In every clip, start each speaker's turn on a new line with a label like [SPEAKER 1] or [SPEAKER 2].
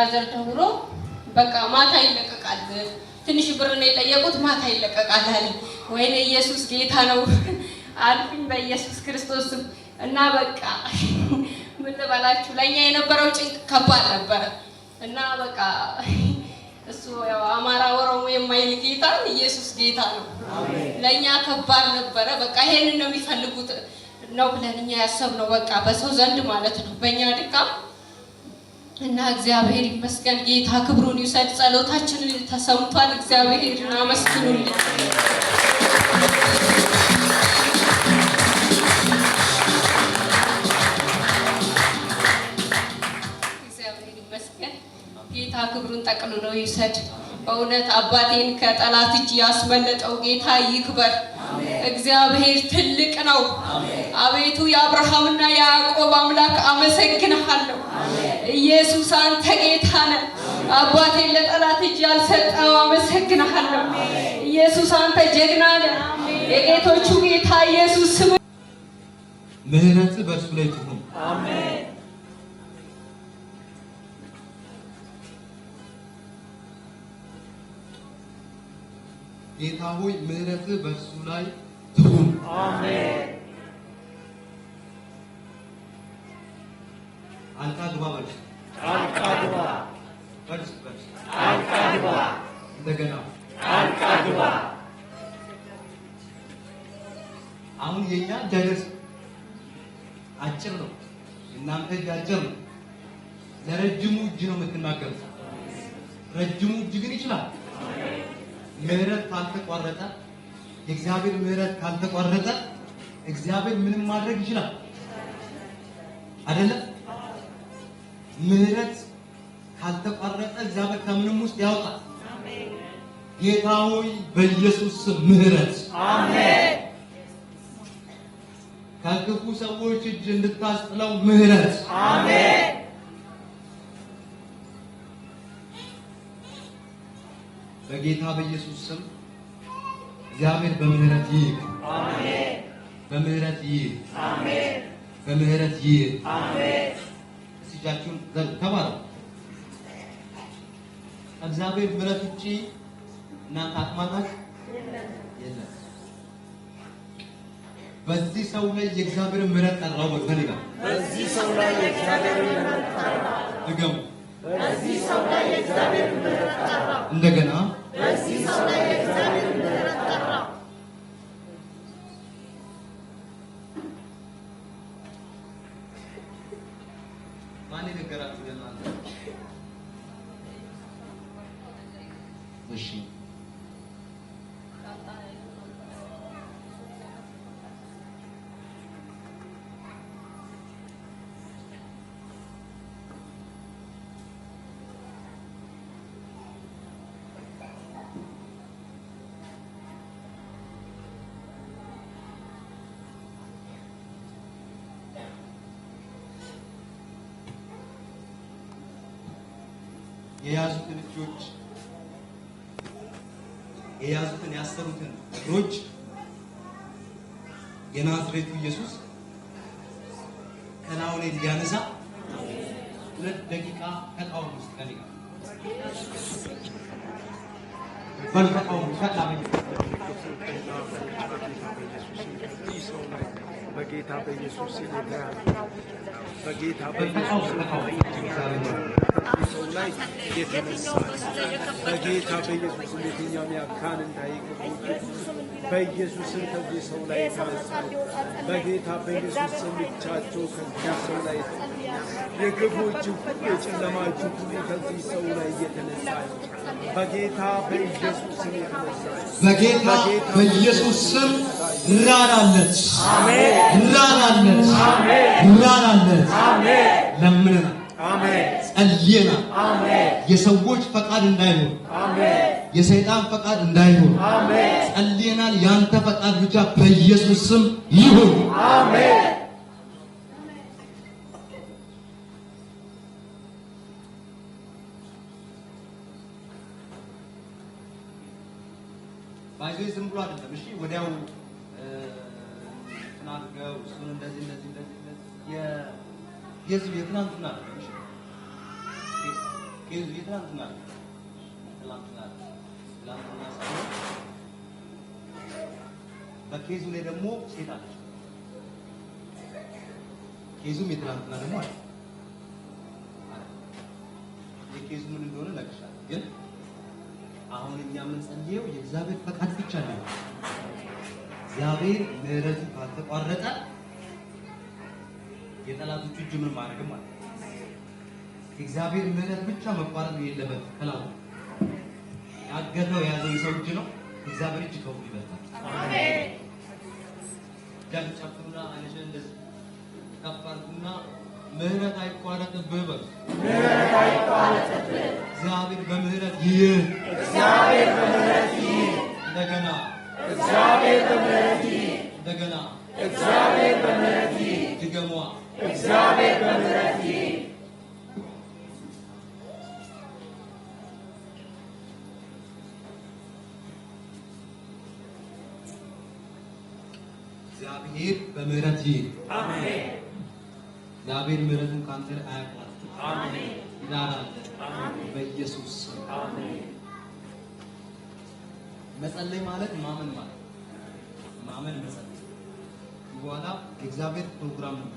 [SPEAKER 1] ብራዘር ተብሎ በቃ ማታ ይለቀቃል ትንሽ ብር ነው የጠየቁት ማታ ይለቀቃል አለ ወይኔ ኢየሱስ ጌታ ነው አልኩኝ በኢየሱስ ክርስቶስ እና በቃ ምን ልበላችሁ ለኛ የነበረው ጭንቅ ከባድ ነበር እና በቃ እሱ ያው አማራ ኦሮሞ የማይል ጌታ ኢየሱስ ጌታ ነው ለኛ ከባድ ነበር በቃ ይሄንን ነው የሚፈልጉት ነው ብለን እኛ ያሰብነው በቃ በሰው ዘንድ ማለት ነው በእኛ ድካም እና እግዚአብሔር ይመስገን ጌታ ክብሩን ይውሰድ ጸሎታችንን ተሰምቷል እግዚአብሔርን አመስግኑልኝ እግዚአብሔር ይመስገን ጌታ ክብሩን ጠቅልሎ ይውሰድ በእውነት አባቴን ከጠላት እጅ ያስመለጠው ጌታ ይክበር እግዚአብሔር ትልቅ ነው አቤቱ የአብርሃምና የያዕቆብ አምላክ አመሰግንሃለሁ ኢየሱስ አንተ ጌታ ነህ አባቴን ለጠላት እጅ ያልሰጠው አመሰግንሃለሁ ኢየሱስ አንተ ጀግና ነህ የጌቶቹ ጌታ ኢየሱስ ስም
[SPEAKER 2] ምህረት በእርሱ ላይ ትሁን
[SPEAKER 3] አሜን
[SPEAKER 2] ጌታ ሆይ ምህረት በእርሱ ላይ ትሁን
[SPEAKER 3] አሜን
[SPEAKER 2] አልቃግባ
[SPEAKER 3] አልቃግባ
[SPEAKER 2] አልቃግባ እንደገና
[SPEAKER 3] አልቃግባ
[SPEAKER 2] አሁን የኛ ዳይረስ አጭር ነው እናንተ አጭር ነው ለረጅሙ እጅ ነው የምትናገሩት ረጅሙ እጅ ግን ይችላል ምህረት ካልተቋረጠ የእግዚአብሔር ምህረት ካልተቋረጠ እግዚአብሔር ምንም ማድረግ ይችላል አይደለ ምህረት ካልተቋረጠ እግዚአብሔር ከምንም ውስጥ ያወጣል አሜን ጌታ ሆይ በኢየሱስ ስም ምህረት
[SPEAKER 3] አሜን
[SPEAKER 2] ከክፉ ሰዎች እጅ እንድታስጥለው ምህረት
[SPEAKER 3] አሜን
[SPEAKER 2] በጌታ በኢየሱስ ስም እግዚአብሔር በምህረት ይይክ
[SPEAKER 3] አሜን
[SPEAKER 2] በምህረት ይይክ
[SPEAKER 3] አሜን
[SPEAKER 2] በምህረት ይይክ
[SPEAKER 3] አሜን
[SPEAKER 2] እጃችሁን ተባረኩ እግዚአብሔር ምህረት ውጪ እናንተ አጥማታችሁ የለም በዚህ ሰው ላይ የእግዚአብሔር ምህረት ጠራው ወልፈልጋ
[SPEAKER 3] በዚህ ሰው ላይ የእግዚአብሔር ምህረት ጠራው
[SPEAKER 2] ድገሙ
[SPEAKER 3] በዚህ ሰው ላይ የእግዚአብሔር ምህረት ጠራው
[SPEAKER 2] እንደገና
[SPEAKER 3] በዚህ ሰው ላይ የእግዚአብሔር ምህረት ጠራው
[SPEAKER 2] ማን ነገራችሁ ለናንተ እሺ የያዙትን እጆች የያዙትን ያሰሩትን እግሮች የናዝሬቱ ኢየሱስ ከላዩ ላይ እንዲያነሳ 2 ደቂቃ ተቃውሞ ውስጥ ከሊጋ በልተቃውሞ ፈጣን
[SPEAKER 4] በጌታ በኢየሱስ በጌታ በኢየሱስ ሰው ላይ የተነሳ በጌታ በኢየሱስ የትኛውም ያካን እንዳይገቡ በኢየሱስ ከዚህ ሰው ላይ የተነሳ በጌታ በኢየሱስ እጃቸው ከዚህ ሰው ላይ የግቦች ሁሉ የጨለማች ሁሉ ከዚህ ሰው ላይ የተነሳ በጌታ በኢየሱስ የተነሳ
[SPEAKER 2] በጌታ በኢየሱስ ስም ራራለት
[SPEAKER 3] አሜን
[SPEAKER 2] ራራለት
[SPEAKER 3] አሜን
[SPEAKER 2] ራራለት
[SPEAKER 3] አሜን
[SPEAKER 2] ለምንና
[SPEAKER 3] አሜን
[SPEAKER 2] ጸልየና
[SPEAKER 3] አሜን
[SPEAKER 2] የሰዎች ፈቃድ እንዳይሆን
[SPEAKER 3] አሜን
[SPEAKER 2] የሰይጣን ፈቃድ እንዳይሆን
[SPEAKER 3] አሜን
[SPEAKER 2] ጸልየናል ያንተ ፈቃድ ብቻ በኢየሱስ ስም ይሁን
[SPEAKER 3] አሜን
[SPEAKER 2] ባይዘይ ዝም ብሎ አይደለም እሺ ወዲያው ተናገው እሱን እንደዚህ የትናንትና እሺ ኬዙ የትናንትና በኬዙ ላይ ደግሞ ሴት አለች። ኬዙም የትናንትና ደግሞ አለ። የኬዙ ምን እንደሆነ ነግሻለሁ። ግን አሁን እኛ የምንጸልየው የእግዚአብሔር ፈቃድ ብቻ ነው። እግዚአብሔር ምሕረቱ ካልተቋረጠ የጠላቶቹ እጅ ምን ማድረግም ማለት ነው። የእግዚአብሔር ምሕረት ብቻ መቋረጥ የለበትም። ከላው ያገተው የያዘው የሰው እጅ ነው። እግዚአብሔር እጅ ከሁሉ ይበልጣል። አሜን። ጃን ጨፍሩና አንጀ እንደዚህ ከፋርኩና ምሕረት አይቋረጥብህ በሉ።
[SPEAKER 3] ምሕረት አይቋረጥብህ።
[SPEAKER 2] እግዚአብሔር በምሕረት ይህ
[SPEAKER 3] እግዚአብሔር በምሕረት ይህ
[SPEAKER 2] እንደገና
[SPEAKER 3] እግዚአብሔር በምሕረት ይህ
[SPEAKER 2] እንደገና
[SPEAKER 3] እግዚአብሔር በምሕረት ይህ
[SPEAKER 2] ድገሟ
[SPEAKER 3] እግዚአብሔር በምሕረት ይህ
[SPEAKER 2] እግዚአብሔር በምሕረት ይህ
[SPEAKER 3] አሜን።
[SPEAKER 2] እግዚአብሔር ምሕረቱን ካንተ አያቋርጥ።
[SPEAKER 3] አሜን።
[SPEAKER 2] ይዳራል። በኢየሱስ ስም
[SPEAKER 3] አሜን።
[SPEAKER 2] መጸለይ ማለት ማመን ማለት ማመን መጸለይ በኋላ የእግዚአብሔር ፕሮግራም ነው።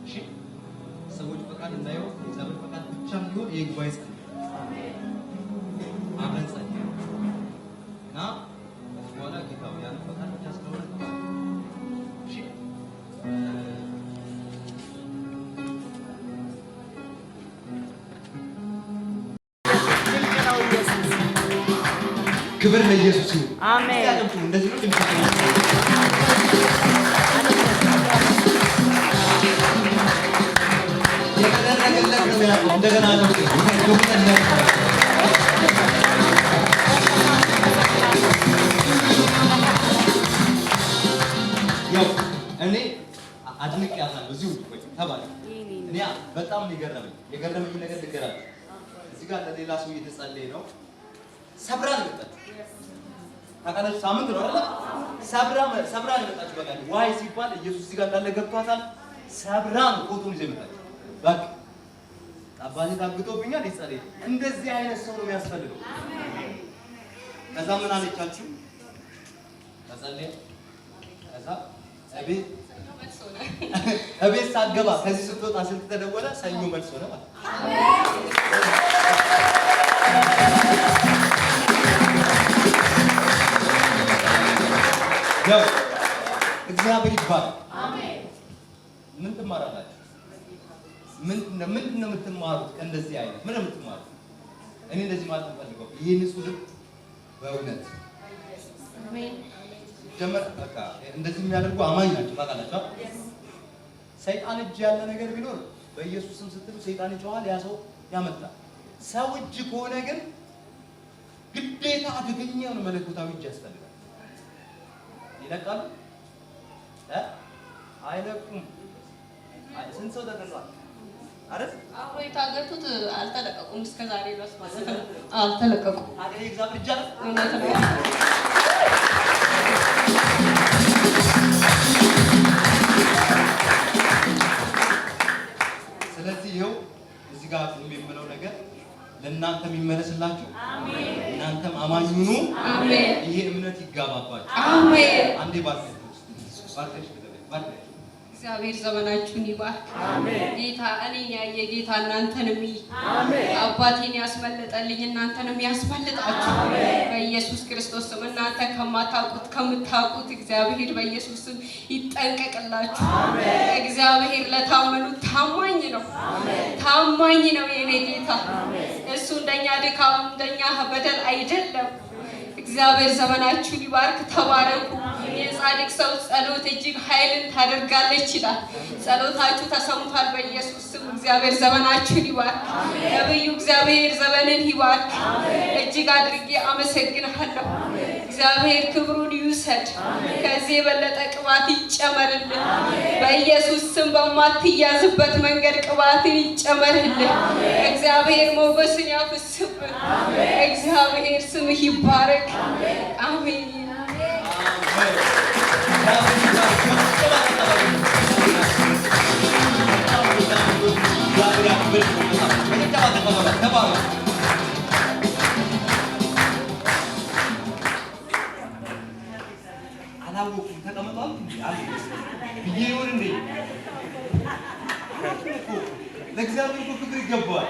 [SPEAKER 2] እሺ ሰዎች ፈቃድ እንዳይሆን የእግዚአብሔር ፈቃድ ብቻ እንዲሆን የጉባኤ ጸሎት አብረን ጸልይ እና በኋላ ጌታው ያን ፈቃድ ብቻ ስለሆነ እሺ ክብር ለኢየሱስ ይሁን።
[SPEAKER 3] አሜን።
[SPEAKER 2] እንደዚህ ነው ድምጽ የተደረገለት ነው ያለው። እንደገና ነው ያው እኔ አድንቄያታለሁ። እዚሁ ወይ ተባለ እኔ በጣም የገረመኝ ነገር ልገራለሁ። እዚህ ጋር ለሌላ ሰው እየተጸለየ ነው። ሰብራ ልመጣች ታውቃለች። ሳምንት ነው አይደል? ሰብራ ልመጣች። በቃ ዋይ ሲባል ኢየሱስ እዚህ ጋር እንዳለ ገብቷታል። ሰብራ ነው ፎቶን ይዘህ መጣች። በቃ አባቴ ታግቶብኛል ይጸልይ። እንደዚህ አይነት ሰው ነው የሚያስፈልገው። ከዛ ምን አለቻችሁ? ተጸለየ። ከዛ እቤት ሳትገባ ከዚህ ስትወጣ ስልክ ተደወለ። ሰኞ መልስ ሆነ ማለት ያው እግዚአብሔር ይባላል። አሜን። ምን ትማራላችሁ? ምንድን ነው የምትማሩት? እንደዚህ አይነት ምን ነው የምትማሩት? እኔ እንደዚህ ማለት ፈልገው ይሄ ንጹህ ልብ በእውነት አሜን። ጀመር በቃ እንደዚህ የሚያደርጉ አማኝ ናቸው። ታውቃላችሁ ሰይጣን እጅ ያለ ነገር ቢኖር በኢየሱስ ስም ስትሉ ሰይጣን ይጮሃል፣ ያ ሰው ያመጣል። ሰው እጅ ከሆነ ግን ግዴታ አደገኛ ነው። መለኮታዊ እጅ ያስፈልጋል። ይለቃሉ አይለቁም። ስንት ሰው ተቀርጿል አይደል?
[SPEAKER 1] አዎ የታገቱት አልተለቀቁም። እስከዛሬ ድረስ ማለት ነው አልተለቀቁም።
[SPEAKER 2] አገሬ እግዚአብሔር እጅ አለ።
[SPEAKER 1] እውነት ነው።
[SPEAKER 2] ስለዚህ ይኸው እዚህ ጋር የምለው ነገር ለእናንተ የሚመለስላችሁ አሜን። እናንተም አማኝ ሁኑ አሜን። ይሄ እምነት ይጋባባችሁ አሜን። አንዴ ባርከሽ
[SPEAKER 1] እግዚአብሔር ዘመናችሁን ይባርክ አሜን። ጌታ እኔን ያየ ጌታ እናንተንም
[SPEAKER 3] አሜን።
[SPEAKER 1] አባቴን ያስመለጠልኝ እናንተንም ያስመልጣችሁ አሜን። በኢየሱስ ክርስቶስ ስም እናንተ ከማታውቁት ከምታውቁት እግዚአብሔር በኢየሱስ ስም ይጠንቀቅላችሁ አሜን። እግዚአብሔር ለታመኑት ታማኝ ነው አሜን። ታማኝ ነው የኔ ጌታ አሜን። እሱ እንደኛ ድካም እንደኛ በደል አይደለም። እግዚአብሔር ዘመናችሁን ይባርክ። ተባረኩ። የጻድቅ ሰው ጸሎት እጅግ ኃይልን ታደርጋለች ይላል። ጸሎታችሁ ተሰምቷል በኢየሱስ ስም። እግዚአብሔር ዘመናችሁን ይባርክ። ነብዩ እግዚአብሔር ዘመንን ይባርክ። እጅግ አድርጌ አመሰግናለሁ። እግዚአብሔር ክብሩን ይውሰድ። ከዚህ የበለጠ ቅባት ይጨመርልን በኢየሱስ ስም። በማትያዝበት መንገድ ቅባትን ይጨመርልን። እግዚአብሔር ሞገስን ያፍስብን። እግዚአብሔር ስምህ ይባረክ። አሜን።
[SPEAKER 2] ተባረክ። አልሰማም ይሁን እንዴ ለእግዚአብሔር ክብር ይገባዋል